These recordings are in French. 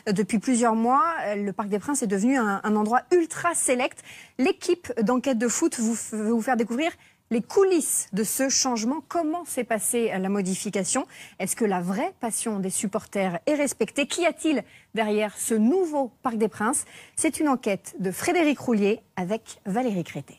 Depuis plusieurs mois, le Parc des Princes est devenu un endroit ultra select. L'équipe d'Enquête de foot veut vous faire découvrir les coulisses de ce changement. Comment s'est passée la modification? Est-ce que la vraie passion des supporters est respectée? Qu'y a-t-il derrière ce nouveau Parc des Princes? C'est une enquête de Frédéric Roulier avec Valérie Crété.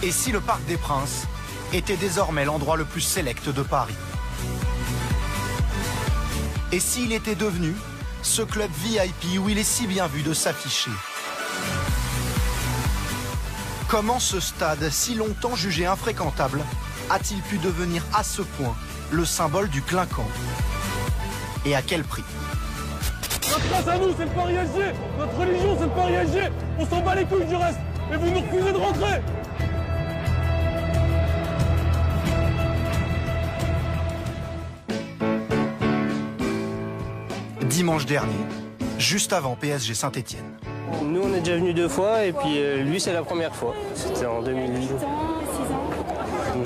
Et si le Parc des Princes était désormais l'endroit le plus select de Paris? Et s'il était devenu ce club VIP où il est si bien vu de s'afficher? Comment ce stade, si longtemps jugé infréquentable, a-t-il pu devenir à ce point le symbole du clinquant? Et à quel prix? Notre place à nous, c'est le Paris SG. Notre religion, c'est le Paris SG. On s'en bat les couilles du reste. Et vous nous refusez de rentrer. Dimanche dernier, juste avant PSG Saint-Etienne. Nous, on est déjà venus 2 fois et puis lui, c'est la première fois. C'était en 2008. 6 ans.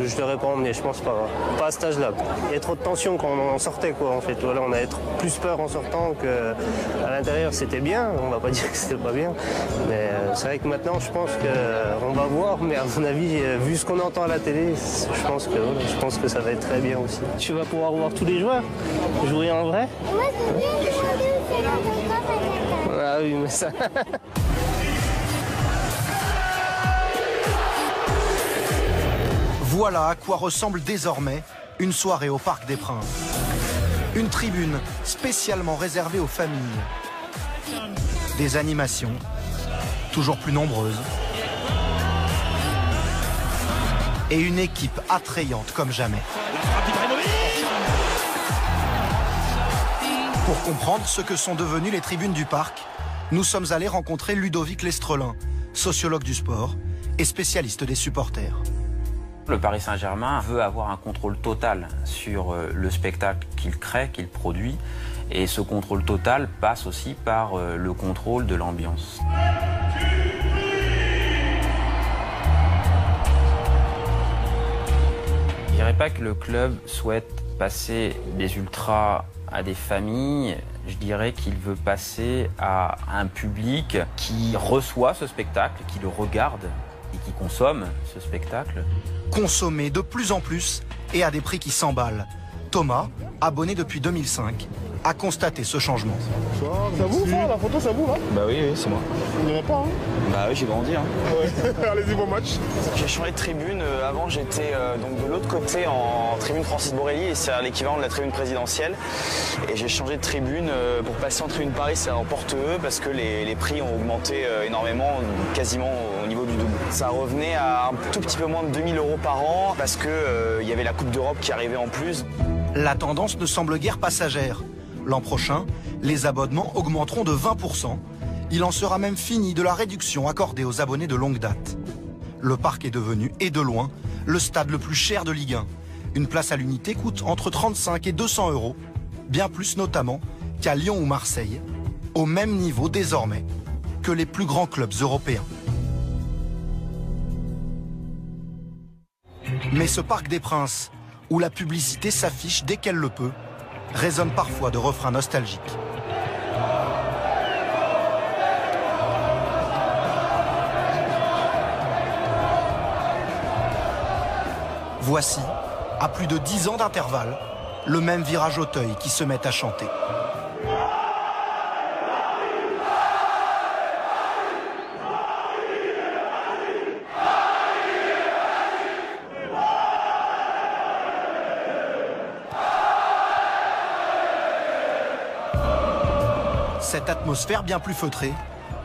Je ne l'aurais pas emmené, je pense pas. Pas à cet âge-là. Il y a trop de tension quand on en sortait, quoi, en fait. Voilà, on avait plus peur en sortant qu'à l'intérieur. C'était bien, on va pas dire que c'était pas bien. Mais c'est vrai que maintenant, je pense qu'on va voir. Mais à mon avis, vu ce qu'on entend à la télé, je pense que ça va être très bien aussi. Tu vas pouvoir voir tous les joueurs jouer en vrai. Moi, je veux bien demander où c'est l'autographe. Ah oui, mais ça... Voilà à quoi ressemble désormais une soirée au Parc des Princes. Une tribune spécialement réservée aux familles. Des animations toujours plus nombreuses. Et une équipe attrayante comme jamais. Pour comprendre ce que sont devenues les tribunes du parc, nous sommes allés rencontrer Ludovic Lestrelin, sociologue du sport et spécialiste des supporters. Le Paris Saint-Germain veut avoir un contrôle total sur le spectacle qu'il crée, qu'il produit. Et ce contrôle total passe aussi par le contrôle de l'ambiance. Je dirais pas que le club souhaite passer des ultras à des familles. Je dirais qu'il veut passer à un public qui reçoit ce spectacle, qui le regarde et qui consomme ce spectacle. Consommer de plus en plus et à des prix qui s'emballent. Thomas, abonné depuis 2005, a constaté ce changement. Ça vous, ça, la photo, ça vous, là? Bah oui, c'est moi. Il n'y en a pas, hein? Bah oui, j'ai grandi. Hein. Ouais. Allez-y, bon match. J'ai changé de tribune. Avant, j'étais donc de l'autre côté en tribune Francis Borrelli, et c'est l'équivalent de la tribune présidentielle. Et j'ai changé de tribune pour passer en tribune Paris, c'est en porte-eux, parce que les prix ont augmenté énormément, quasiment au niveau du double. Ça revenait à un tout petit peu moins de 2000 € par an, parce que il y avait la Coupe d'Europe qui arrivait en plus. La tendance ne semble guère passagère. L'an prochain, les abonnements augmenteront de 20%. Il en sera même fini de la réduction accordée aux abonnés de longue date. Le parc est devenu, et de loin, le stade le plus cher de Ligue 1. Une place à l'unité coûte entre 35 et 200 €, bien plus notamment qu'à Lyon ou Marseille, au même niveau désormais que les plus grands clubs européens. Mais ce Parc des Princes, où la publicité s'affiche dès qu'elle le peut, résonne parfois de refrains nostalgiques. Voici, à plus de 10 ans d'intervalle, le même virage Auteuil qui se met à chanter. Cette atmosphère bien plus feutrée,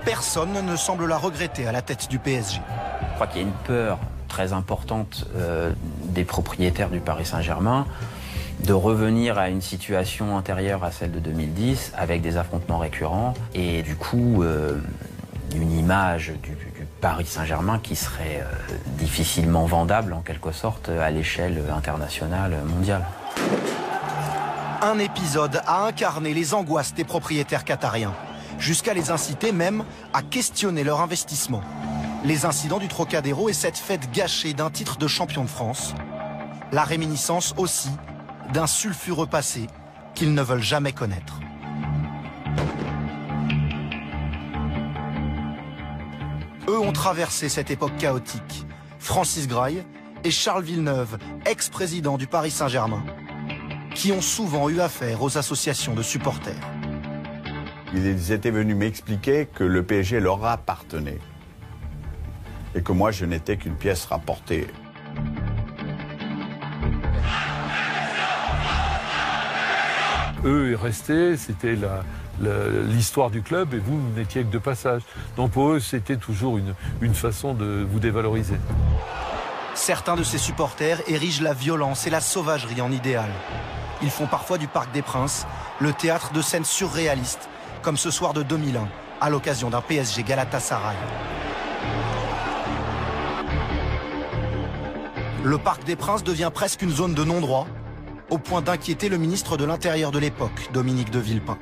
personne ne semble la regretter à la tête du PSG. Je crois qu'il y a une peur très importante des propriétaires du Paris Saint-Germain de revenir à une situation antérieure à celle de 2010 avec des affrontements récurrents et du coup une image du Paris Saint-Germain qui serait difficilement vendable en quelque sorte à l'échelle internationale, mondiale. Un épisode a incarné les angoisses des propriétaires qatariens, jusqu'à les inciter même à questionner leur investissement. Les incidents du Trocadéro et cette fête gâchée d'un titre de champion de France. La réminiscence aussi d'un sulfureux passé qu'ils ne veulent jamais connaître. Eux ont traversé cette époque chaotique. Francis Graille et Charles Villeneuve, ex-président du Paris Saint-Germain, qui ont souvent eu affaire aux associations de supporters. Ils étaient venus m'expliquer que le PSG leur appartenait et que moi je n'étais qu'une pièce rapportée. Eux restaient, c'était l'histoire du club et vous n'étiez que de passage. Donc pour eux, c'était toujours une façon de vous dévaloriser. Certains de ces supporters érigent la violence et la sauvagerie en idéal. Ils font parfois du Parc des Princes le théâtre de scènes surréalistes, comme ce soir de 2001, à l'occasion d'un PSG Galatasaray. Le Parc des Princes devient presque une zone de non-droit, au point d'inquiéter le ministre de l'Intérieur de l'époque, Dominique de Villepin.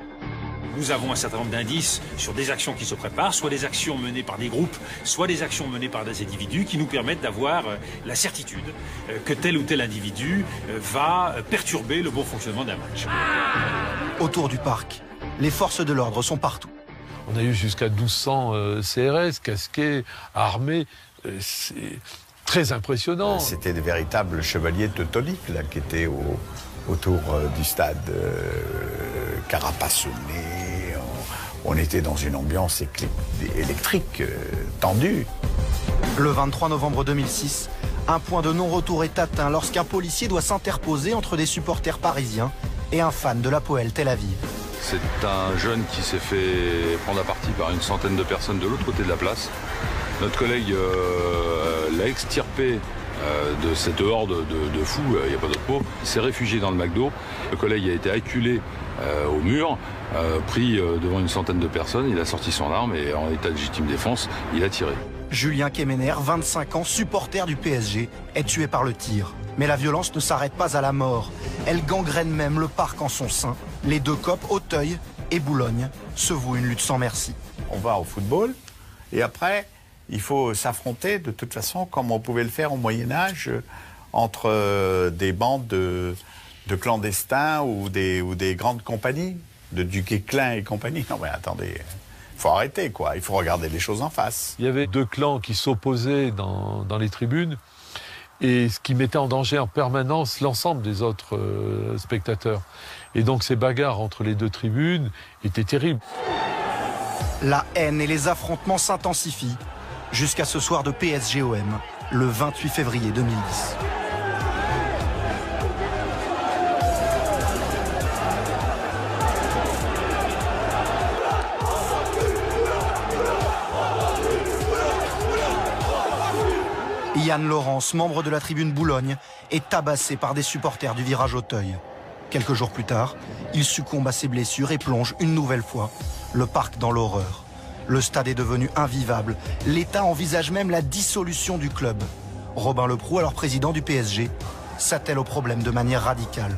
Nous avons un certain nombre d'indices sur des actions qui se préparent, soit des actions menées par des groupes, soit des actions menées par des individus qui nous permettent d'avoir la certitude que tel ou tel individu va perturber le bon fonctionnement d'un match. Autour du parc, les forces de l'ordre sont partout. On a eu jusqu'à 1200 CRS, casqués, armés. C'est très impressionnant. C'était des véritables chevaliers teutoniques là, qui étaient autour du stade, carapassonnés. On était dans une ambiance électrique, tendue. Le 23 novembre 2006, un point de non-retour est atteint lorsqu'un policier doit s'interposer entre des supporters parisiens et un fan de l'Hapoel Tel Aviv. C'est un jeune qui s'est fait prendre à partie par une centaine de personnes de l'autre côté de la place. Notre collègue l'a extirpé de cette horde de fous, il n'y a pas d'autre mot. Il s'est réfugié dans le McDo. Le collègue a été acculé au mur, pris devant une centaine de personnes. Il a sorti son arme et en état de légitime défense, il a tiré. Julien Kemener, 25 ans, supporter du PSG, est tué par le tir. Mais la violence ne s'arrête pas à la mort. Elle gangrène même le parc en son sein. Les deux copes, Auteuil et Boulogne, se vouent une lutte sans merci. On va au football et après, il faut s'affronter de toute façon comme on pouvait le faire au Moyen-Âge entre des bandes de clandestins ou des grandes compagnies, de Duquesclin et compagnie. Non mais attendez, il faut arrêter quoi, il faut regarder les choses en face. Il y avait deux clans qui s'opposaient dans les tribunes et ce qui mettait en danger en permanence l'ensemble des autres spectateurs. Et donc ces bagarres entre les deux tribunes étaient terribles. La haine et les affrontements s'intensifient jusqu'à ce soir de PSG-OM, le 28 février 2010. Yann Laurence, membre de la tribune Boulogne, est tabassé par des supporters du Virage Auteuil. Quelques jours plus tard, il succombe à ses blessures et plonge une nouvelle fois le parc dans l'horreur. Le stade est devenu invivable. L'État envisage même la dissolution du club. Robin Leproux, alors président du PSG, s'attelle au problème de manière radicale.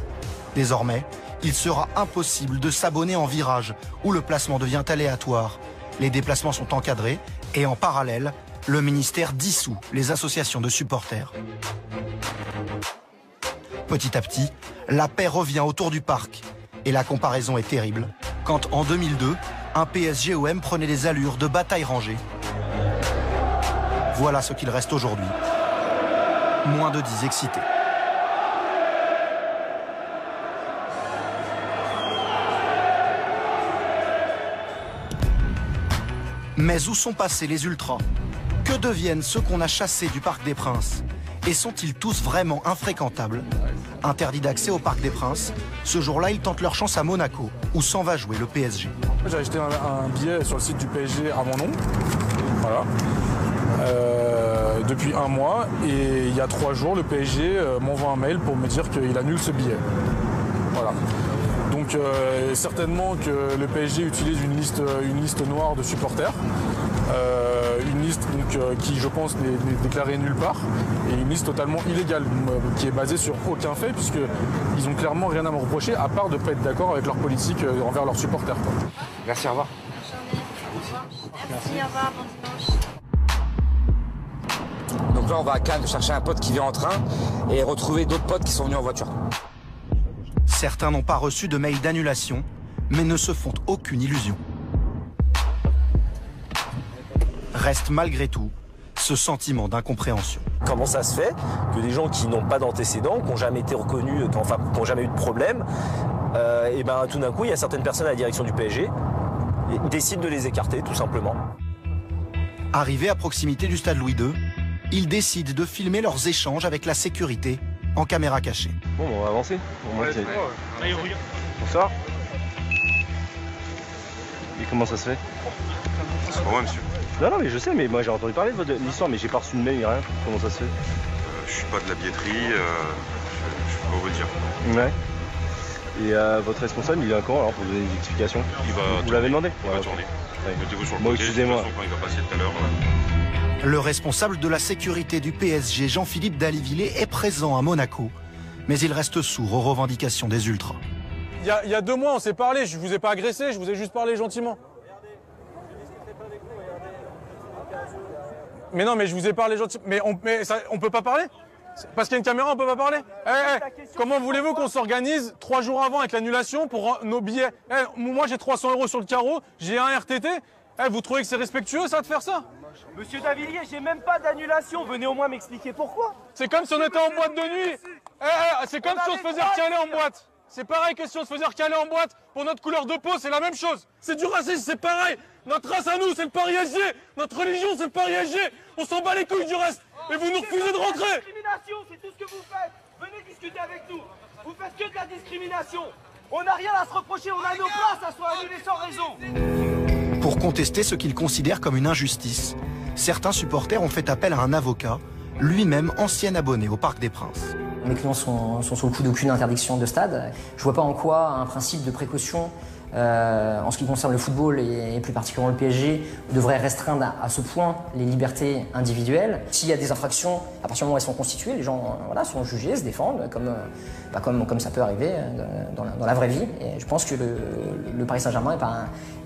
Désormais, il sera impossible de s'abonner en virage où le placement devient aléatoire. Les déplacements sont encadrés et en parallèle, le ministère dissout les associations de supporters. Petit à petit, la paix revient autour du parc. Et la comparaison est terrible. Quand en 2002, un PSG-OM prenait des allures de bataille rangée. Voilà ce qu'il reste aujourd'hui. Moins de 10 excités. Mais où sont passés les ultras? Que deviennent ceux qu'on a chassés du Parc des Princes? Et sont-ils tous vraiment infréquentables? Interdits d'accès au Parc des Princes, ce jour-là, ils tentent leur chance à Monaco, où s'en va jouer le PSG. J'ai acheté un billet sur le site du PSG à mon nom, voilà, depuis un mois. Et il y a 3 jours, le PSG m'envoie un mail pour me dire qu'il annule ce billet. Voilà. Donc Donc certainement que le PSG utilise une liste noire de supporters. Une liste donc, qui, je pense, n'est déclarée nulle part, et une liste totalement illégale, qui est basée sur aucun fait, puisqu'ils n'ont clairement rien à me reprocher, à part de ne pas être d'accord avec leur politique envers leurs supporters. Quoi. Merci, au revoir. Merci, au revoir, bon dimanche. Donc là, on va à Cannes chercher un pote qui vient en train et retrouver d'autres potes qui sont venus en voiture. Certains n'ont pas reçu de mail d'annulation, mais ne se font aucune illusion. Reste malgré tout ce sentiment d'incompréhension. Comment ça se fait que des gens qui n'ont pas d'antécédents, qui n'ont jamais été reconnus, qui n'ont jamais eu de problème, et ben tout d'un coup, il y a certaines personnes à la direction du PSG qui décident de les écarter, tout simplement. Arrivés à proximité du stade Louis II, ils décident de filmer leurs échanges avec la sécurité en caméra cachée. Bon, on va avancer. Bonsoir. Et comment ça se fait? C'est pour moi, monsieur. Non, mais je sais, mais moi j'ai entendu parler de votre histoire, mais j'ai pas reçu de mail ni rien. Comment ça se fait? Je suis pas de la billetterie, je peux pas vous le dire. Ouais. Et votre responsable, il est quand alors pour vous donner des explications? Vous l'avez demandé? Il va tourner. Mettez-vous sur le Bon, côté, excusez-moi. quand il va passer tout à l'heure. Le responsable de la sécurité du PSG, Jean-Philippe Dallivillé, est présent à Monaco, mais il reste sourd aux revendications des ultras. Il y a 2 mois, on s'est parlé, je vous ai pas agressé, je vous ai juste parlé gentiment. Mais non, mais je vous ai parlé gentiment. Mais on peut pas parler? Parce qu'il y a une caméra, on peut pas parler? Comment voulez-vous qu'on s'organise 3 jours avant avec l'annulation pour nos billets? Moi, j'ai 300 € sur le carreau, j'ai un RTT. Vous trouvez que c'est respectueux, ça, de faire ça? Monsieur Davillier, j'ai même pas d'annulation. Venez au moins m'expliquer pourquoi. C'est comme si on était en boîte de nuit. C'est comme si on se faisait recaler en boîte. C'est pareil que si on se faisait recaler en boîte pour notre couleur de peau, c'est la même chose. C'est du racisme, c'est pareil. Notre race à nous, c'est le Paris SG. Notre religion, c'est le Paris SG. On s'en bat les couilles du reste. Et vous nous refusez de rentrer. La discrimination, c'est tout ce que vous faites. Venez discuter avec nous. Vous faites que de la discrimination. On n'a rien à se reprocher, on a nos places à soit annulées sans raison. Pour contester ce qu'ils considèrent comme une injustice, certains supporters ont fait appel à un avocat, lui-même ancien abonné au Parc des Princes. Mes clients sont sous le coup d'aucune interdiction de stade. Je vois pas en quoi un principe de précaution en ce qui concerne le football et plus particulièrement le PSG devrait restreindre à ce point les libertés individuelles. S'il y a des infractions, à partir du moment où elles sont constituées, les gens sont jugés, se défendent, comme ça peut arriver dans la vraie vie. Et je pense que le Paris Saint-Germain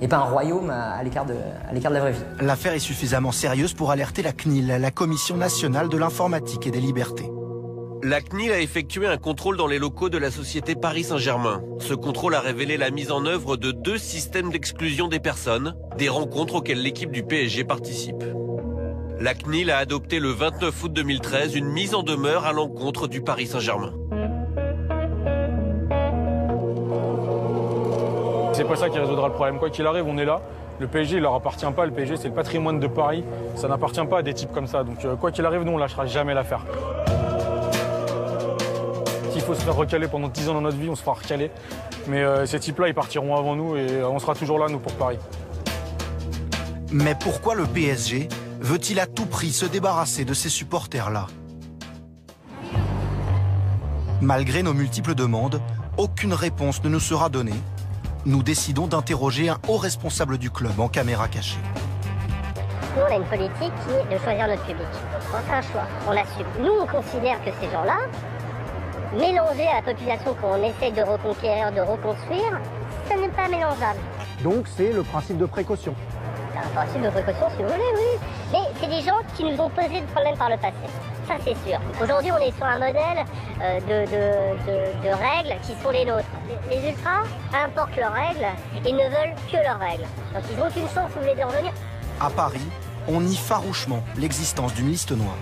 n'est pas un royaume à l'écart de la vraie vie. L'affaire est suffisamment sérieuse pour alerter la CNIL, la Commission nationale de l'informatique et des libertés. La CNIL a effectué un contrôle dans les locaux de la société Paris Saint-Germain. Ce contrôle a révélé la mise en œuvre de 2 systèmes d'exclusion des personnes, des rencontres auxquelles l'équipe du PSG participe. La CNIL a adopté le 29 août 2013 une mise en demeure à l'encontre du Paris Saint-Germain. C'est pas ça qui résoudra le problème. Quoi qu'il arrive, on est là. Le PSG, il leur appartient pas. Le PSG, c'est le patrimoine de Paris. Ça n'appartient pas à des types comme ça. Donc quoi qu'il arrive, nous, on lâchera jamais l'affaire. S'il faut se faire recaler pendant 10 ans dans notre vie, on se fera recaler. Mais ces types-là, ils partiront avant nous et on sera toujours là, nous, pour Paris. Mais pourquoi le PSG veut-il à tout prix se débarrasser de ces supporters-là? Malgré nos multiples demandes, aucune réponse ne nous sera donnée. Nous décidons d'interroger un haut responsable du club en caméra cachée. Nous, on a une politique qui est de choisir notre public. On fait un choix, on l'assume. Nous, on considère que ces gens-là, mélangés à la population qu'on essaie de reconquérir, de reconstruire, ce n'est pas mélangeable. Donc c'est le principe de précaution. C'est un principe de précaution si vous voulez, oui. Mais c'est des gens qui nous ont posé de problèmes par le passé. Ça c'est sûr. Aujourd'hui on est sur un modèle de règles qui sont les nôtres. Les ultras importent leurs règles et ne veulent que leurs règles. Donc ils n'ont aucune chance si vous voulez de revenir. À Paris, on nie farouchement l'existence d'une liste noire.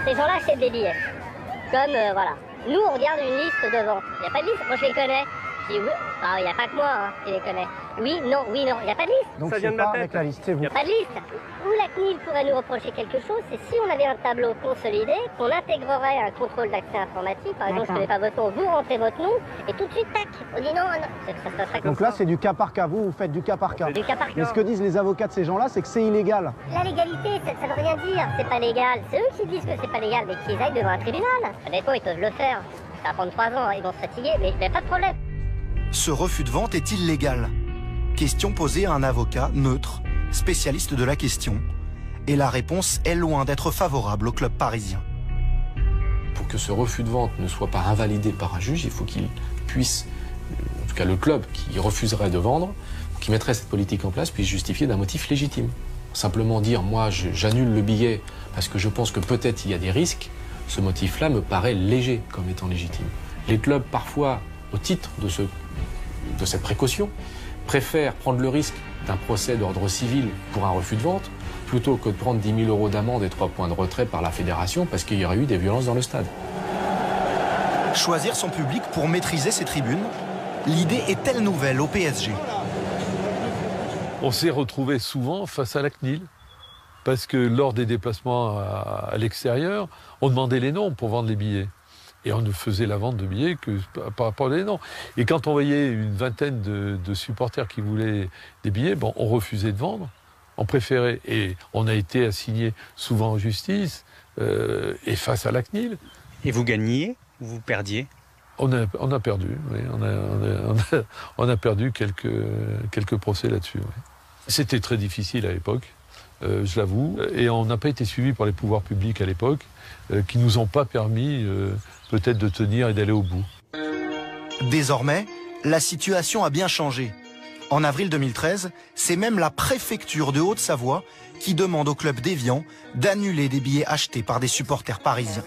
Ces gens-là achètent des billets. Comme, voilà. Nous, on regarde une liste devant. Il n'y a pas de liste. Moi, je les connais. Je dis, oui. Ah, il n'y a pas que moi qui les connais. Oui, non, il n'y a pas de liste. Donc c'est pas avec la liste, c'est vous. Il n'y a pas de liste. Où la CNIL pourrait nous reprocher quelque chose, c'est si on avait un tableau consolidé, qu'on intégrerait un contrôle d'accès informatique. Par exemple, je ne connais pas votre nom, vous rentrez votre nom, et tout de suite, tac, on dit non, non. Ça Donc là, c'est du cas par cas. Vous faites du cas par cas. Du cas par cas. Mais ce que disent les avocats de ces gens-là, c'est que c'est illégal. La légalité, ça ne veut rien dire. C'est pas légal. C'est eux qui disent que c'est pas légal, mais qu'ils aillent devant un tribunal. Honnêtement, ils peuvent le faire. Ça va prendre 3 ans, ils vont se fatiguer, mais pas de problème. Ce refus de vente est illégal? Question posée à un avocat neutre, spécialiste de la question. Et la réponse est loin d'être favorable au club parisien. Pour que ce refus de vente ne soit pas invalidé par un juge, il faut qu'il puisse, en tout cas le club qui refuserait de vendre, qui mettrait cette politique en place, puisse justifier d'un motif légitime. Simplement dire, moi j'annule le billet parce que je pense que peut-être il y a des risques, ce motif-là me paraît léger comme étant légitime. Les clubs, parfois, au titre de cette précaution, préfèrent prendre le risque d'un procès d'ordre civil pour un refus de vente, plutôt que de prendre 10 000 € d'amende et 3 points de retrait par la fédération parce qu'il y aurait eu des violences dans le stade. Choisir son public pour maîtriser ses tribunes, l'idée est-elle nouvelle au PSG? On s'est retrouvé souvent face à la CNIL, parce que lors des déplacements à l'extérieur, on demandait les noms pour vendre les billets. Et on ne faisait la vente de billets que par rapport aux noms. Et quand on voyait une vingtaine de supporters qui voulaient des billets, bon, on refusait de vendre. On préférait, et on a été assigné souvent en justice et face à la CNIL. Et vous gagniez ou vous perdiez? On a perdu, oui. On a perdu quelques procès là-dessus. Oui. C'était très difficile à l'époque, je l'avoue, et on n'a pas été suivis par les pouvoirs publics à l'époque, qui nous ont pas permis peut-être de tenir et d'aller au bout. Désormais, la situation a bien changé. En avril 2013, c'est même la préfecture de Haute-Savoie qui demande au club d'Évian d'annuler des billets achetés par des supporters parisiens.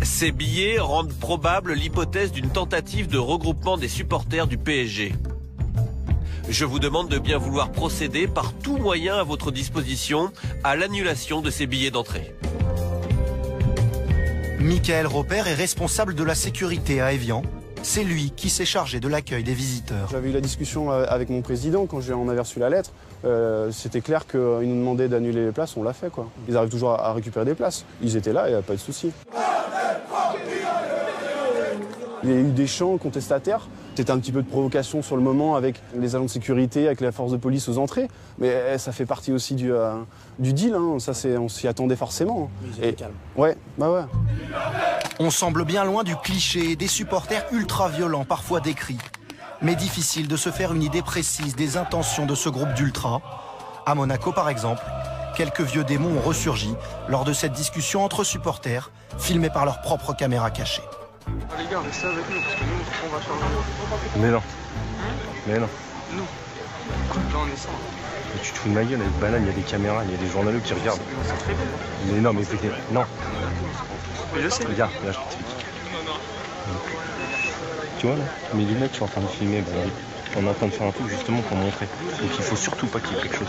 Ces billets rendent probable l'hypothèse d'une tentative de regroupement des supporters du PSG. Je vous demande de bien vouloir procéder par tout moyen à votre disposition à l'annulation de ces billets d'entrée. Michael Roper est responsable de la sécurité à Évian. C'est lui qui s'est chargé de l'accueil des visiteurs. J'avais eu la discussion avec mon président quand on avait reçu la lettre. C'était clair qu'il nous demandait d'annuler les places, on l'a fait, quoi. Ils arrivent toujours à récupérer des places. Ils étaient là, il n'y a pas de souci. Il y a eu des chants contestataires. C'était un petit peu de provocation sur le moment avec les agents de sécurité, avec la force de police aux entrées. Mais ça fait partie aussi du deal, hein. Ça, on s'y attendait forcément. Et calme. Ouais, bah ouais. On semble bien loin du cliché des supporters ultra-violents, parfois décrits. Mais difficile de se faire une idée précise des intentions de ce groupe d'ultra. À Monaco, par exemple, quelques vieux démons ont ressurgi lors de cette discussion entre supporters, filmés par leurs propres caméras cachées. Les gars, restez avec nous, parce que nous, on va changer. Mais non. Mais non. Nous. Là, on est sans. Mais tu te fous de ma gueule, avec Banane, il y a des caméras, il y a des journalistes qui regardent. Mais non, mais écoutez, non. Mais je sais. Regarde, là, je t'explique. Tu vois, là, mes lunettes, je suis en train de filmer. Bah, on est en train de faire un truc justement pour montrer. Donc il faut surtout pas qu'il y ait quelque chose.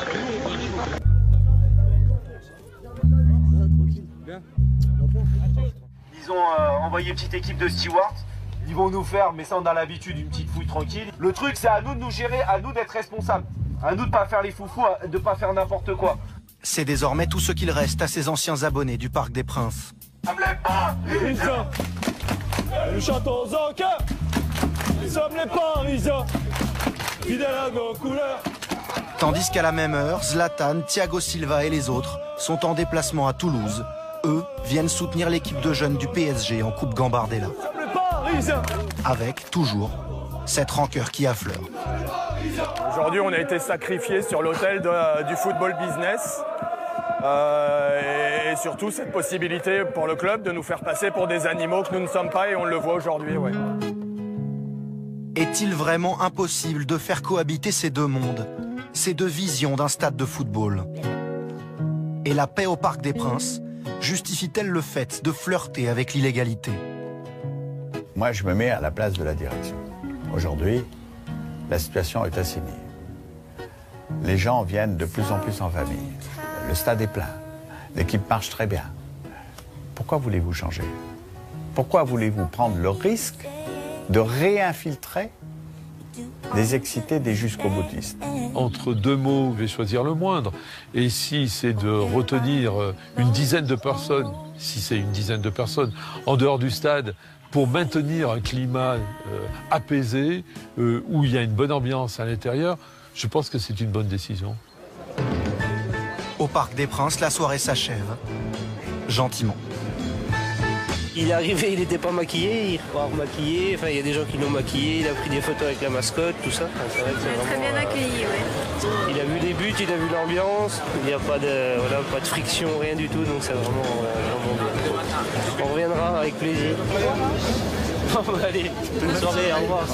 Ils ont envoyé une petite équipe de stewards. Ils vont nous faire, mais ça on a l'habitude, une petite fouille tranquille. Le truc c'est à nous de nous gérer, à nous d'être responsables. À nous de pas faire les foufous, de pas faire n'importe quoi. C'est désormais tout ce qu'il reste à ces anciens abonnés du Parc des Princes. Nous chantons en cœur. Nous sommes les Parisiens, fidèles à nos couleurs. Tandis qu'à la même heure, Zlatan, Thiago Silva et les autres sont en déplacement à Toulouse. Eux viennent soutenir l'équipe de jeunes du PSG en Coupe Gambardella. Avec, toujours, cette rancœur qui affleure. Aujourd'hui, on a été sacrifiés sur l'autel du football business. Et surtout, cette possibilité pour le club de nous faire passer pour des animaux que nous ne sommes pas, et on le voit aujourd'hui, ouais. Est-il vraiment impossible de faire cohabiter ces deux mondes, ces deux visions d'un stade de football? Et la paix au Parc des Princes justifie-t-elle le fait de flirter avec l'illégalité? Moi, je me mets à la place de la direction. Aujourd'hui, la situation est assignée. Les gens viennent de plus en plus en famille. Le stade est plein. L'équipe marche très bien. Pourquoi voulez-vous changer? Pourquoi voulez-vous prendre le risque de réinfiltrer des excités, des jusqu'au-boutistes? Entre deux mots, je vais choisir le moindre. Et si c'est de retenir une dizaine de personnes, si c'est une dizaine de personnes, en dehors du stade, pour maintenir un climat apaisé, où il y a une bonne ambiance à l'intérieur, je pense que c'est une bonne décision. Au Parc des Princes, la soirée s'achève, gentiment. Il est arrivé, il n'était pas maquillé, il croit remaquillé. Enfin, il y a des gens qui l'ont maquillé, il a pris des photos avec la mascotte, tout ça. Enfin, c'est vrai que c'est Très vraiment, bien accueilli, ouais. Il a vu les buts, il a vu l'ambiance, il n'y a pas de friction, rien du tout, donc c'est vraiment bien. On reviendra avec plaisir. Bon, allez, bonne soirée, au revoir.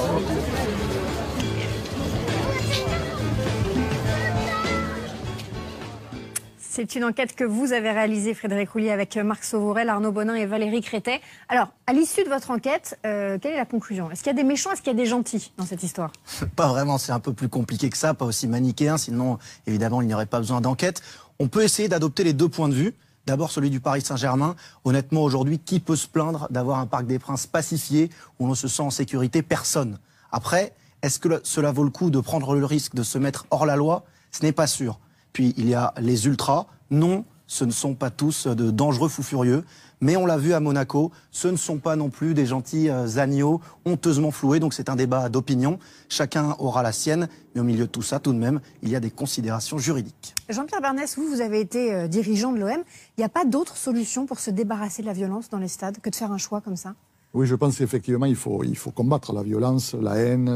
C'est une enquête que vous avez réalisée, Frédéric Roulier, avec Marc Sauvorel, Arnaud Bonin et Valérie Crétet. Alors, à l'issue de votre enquête, quelle est la conclusion? Est-ce qu'il y a des méchants, est-ce qu'il y a des gentils dans cette histoire? Pas vraiment, c'est un peu plus compliqué que ça, pas aussi manichéen, sinon, évidemment, il n'y aurait pas besoin d'enquête. On peut essayer d'adopter les deux points de vue. D'abord celui du Paris Saint-Germain. Honnêtement, aujourd'hui, qui peut se plaindre d'avoir un Parc des Princes pacifié où on ne se sent en sécurité? Personne. Après, est-ce que cela vaut le coup de prendre le risque de se mettre hors la loi? Ce n'est pas sûr. Puis il y a les ultras. Non, ce ne sont pas tous de dangereux fous furieux. Mais on l'a vu à Monaco, ce ne sont pas non plus des gentils agneaux honteusement floués. Donc c'est un débat d'opinion. Chacun aura la sienne. Mais au milieu de tout ça, tout de même, il y a des considérations juridiques. Jean-Pierre Bernès, vous avez été dirigeant de l'OM. Il n'y a pas d'autre solution pour se débarrasser de la violence dans les stades que de faire un choix comme ça? Oui, je pense qu'effectivement, il faut combattre la violence, la haine,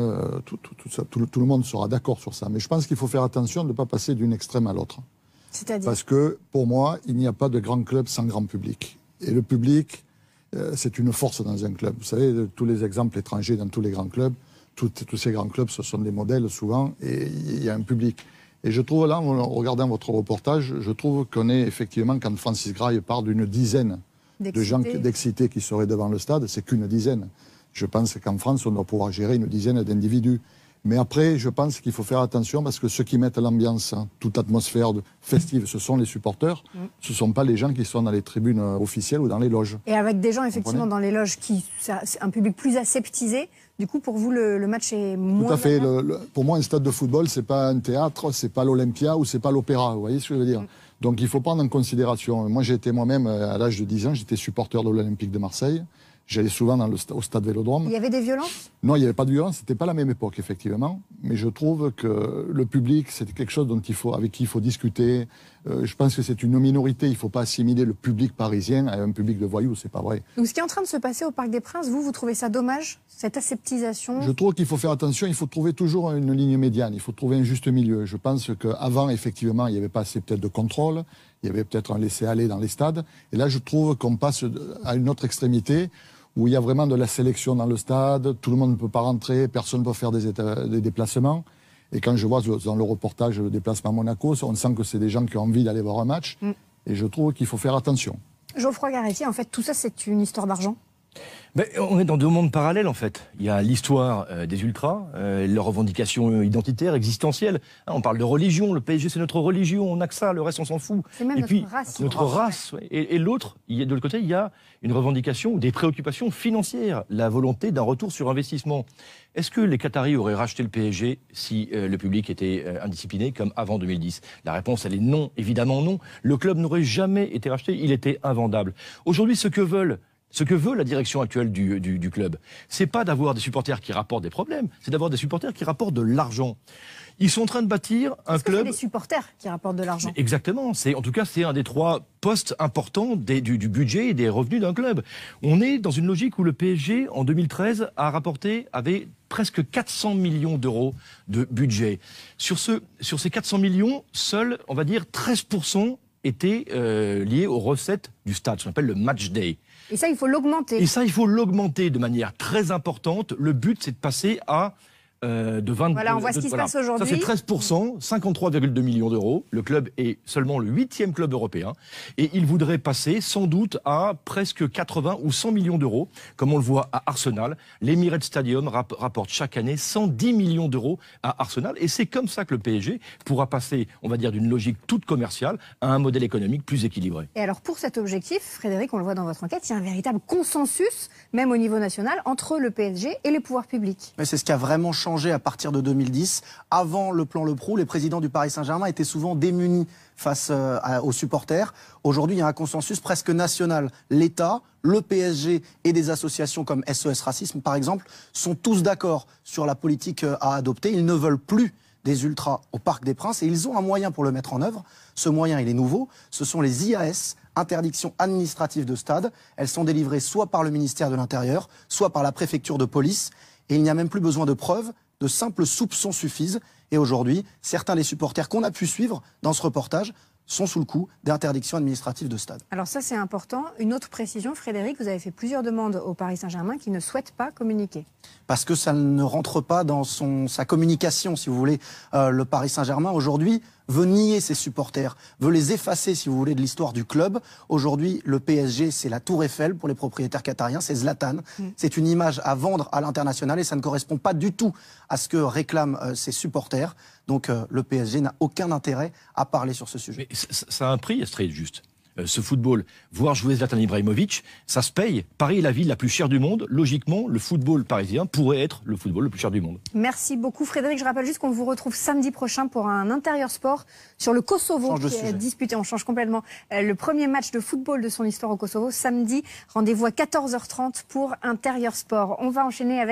tout ça. Tout le monde sera d'accord sur ça. Mais je pense qu'il faut faire attention de ne pas passer d'une extrême à l'autre. C'est-à-dire? Parce que, pour moi, il n'y a pas de grand club sans grand public. Et le public, c'est une force dans un club. Vous savez, tous les exemples étrangers dans tous les grands clubs, tous ces grands clubs, ce sont des modèles souvent, et il y a un public. Et je trouve là, en regardant votre reportage, je trouve qu'on est effectivement, quand Francis Graille parle d'une dizaine de gens d'excités qui seraient devant le stade, c'est qu'une dizaine. Je pense qu'en France, on doit pouvoir gérer une dizaine d'individus. Mais après, je pense qu'il faut faire attention parce que ceux qui mettent l'ambiance, toute atmosphère festive, ce sont les supporters. Ce ne sont pas les gens qui sont dans les tribunes officielles ou dans les loges. Et avec des gens, effectivement, dans les loges, c'est un public plus aseptisé. Du coup, pour vous, le match est moins... Tout à fait. Pour moi, un stade de football, c'est pas un théâtre, c'est pas l'Olympia ou c'est pas l'Opéra. Vous voyez ce que je veux dire? Donc, il faut prendre en considération. Moi, j'ai été moi-même, à l'âge de 10 ans, j'étais supporter de l'Olympique de Marseille. J'allais souvent au stade Vélodrome. Il y avait des violences? Non, il n'y avait pas de violence. C'était pas la même époque, effectivement. Mais je trouve que le public, c'est quelque chose avec qui il faut discuter. Je pense que c'est une minorité. Il ne faut pas assimiler le public parisien à un public de voyous. C'est pas vrai. Donc, ce qui est en train de se passer au Parc des Princes, vous trouvez ça dommage, cette aseptisation? Je trouve qu'il faut faire attention. Il faut trouver toujours une ligne médiane. Il faut trouver un juste milieu. Je pense qu'avant, effectivement, il n'y avait pas assez peut-être de contrôle. Il y avait peut-être un laisser-aller dans les stades. Et là, je trouve qu'on passe à une autre extrémité où il y a vraiment de la sélection dans le stade, tout le monde ne peut pas rentrer, personne ne peut faire des déplacements. Et quand je vois dans le reportage le déplacement à Monaco, on sent que c'est des gens qui ont envie d'aller voir un match. Et je trouve qu'il faut faire attention. Geoffroy Garetti, en fait, tout ça, c'est une histoire d'argent? On est dans deux mondes parallèles, en fait. Il y a l'histoire des ultras, leurs revendications identitaires, existentielles. On parle de religion, le PSG c'est notre religion, on n'a que ça, le reste on s'en fout. C'est même notre race. Notre race. Ouais. Et l'autre, de l'autre côté, il y a une revendication, des préoccupations financières, la volonté d'un retour sur investissement. Est-ce que les Qataris auraient racheté le PSG si le public était indiscipliné comme avant 2010? La réponse, elle est non, évidemment non. Le club n'aurait jamais été racheté, il était invendable. Aujourd'hui, ce que veut la direction actuelle du club, c'est pas d'avoir des supporters qui rapportent des problèmes, c'est d'avoir des supporters qui rapportent de l'argent. Ils sont en train de bâtir un club... C'est des supporters qui rapportent de l'argent. Exactement. En tout cas, c'est un des trois postes importants du budget et des revenus d'un club. On est dans une logique où le PSG, en 2013, avait presque 400 millions d'euros de budget. Sur ces 400 millions, seuls, on va dire, 13% étaient liés aux recettes du stade, ce qu'on appelle le match day. Et ça, il faut l'augmenter. Et ça, il faut l'augmenter de manière très importante. Le but, c'est de passer à de 20... Voilà, on voit ce qui se passe aujourd'hui. Ça, c'est 13%, 53,2 millions d'euros. Le club est seulement le 8e club européen. Et il voudrait passer, sans doute, à presque 80 ou 100 millions d'euros, comme on le voit à Arsenal. L'Emirates Stadium rapporte chaque année 110 millions d'euros à Arsenal. Et c'est comme ça que le PSG pourra passer, on va dire, d'une logique toute commerciale à un modèle économique plus équilibré. Et alors, pour cet objectif, Frédéric, on le voit dans votre enquête, il y a un véritable consensus, même au niveau national, entre le PSG et les pouvoirs publics. Mais c'est ce qui a vraiment changé à partir de 2010. Avant le plan Le Prou, les présidents du Paris Saint-Germain étaient souvent démunis face aux supporters. Aujourd'hui, il y a un consensus presque national. L'État, le PSG et des associations comme SOS Racisme, par exemple, sont tous d'accord sur la politique à adopter. Ils ne veulent plus des ultras au Parc des Princes et ils ont un moyen pour le mettre en œuvre. Ce moyen, il est nouveau. Ce sont les IAS, interdictions administratives de stade. Elles sont délivrées soit par le ministère de l'Intérieur, soit par la préfecture de police. Et il n'y a même plus besoin de preuves, de simples soupçons suffisent. Et aujourd'hui, certains des supporters qu'on a pu suivre dans ce reportage sont sous le coup d'interdictions administratives de stade. Alors ça, c'est important. Une autre précision, Frédéric, vous avez fait plusieurs demandes au Paris Saint-Germain qui ne souhaitent pas communiquer. Parce que ça ne rentre pas dans sa communication, si vous voulez. Le Paris Saint-Germain, aujourd'hui, veut nier ses supporters, veut les effacer, si vous voulez, de l'histoire du club. Aujourd'hui, le PSG, c'est la tour Eiffel pour les propriétaires qatariens, c'est Zlatan. C'est une image à vendre à l'international et ça ne correspond pas du tout à ce que réclament ses supporters. Donc le PSG n'a aucun intérêt à parler sur ce sujet. Mais ça a un prix, Astrid, juste. Ce football, voir jouer Zlatan Ibrahimovic, ça se paye. Paris est la ville la plus chère du monde. Logiquement, le football parisien pourrait être le football le plus cher du monde. Merci beaucoup, Frédéric. Je rappelle juste qu'on vous retrouve samedi prochain pour un intérieur sport sur le Kosovo qui est disputé. On change complètement. Le premier match de football de son histoire au Kosovo, samedi. Rendez-vous à 14h30 pour intérieur sport. On va enchaîner avec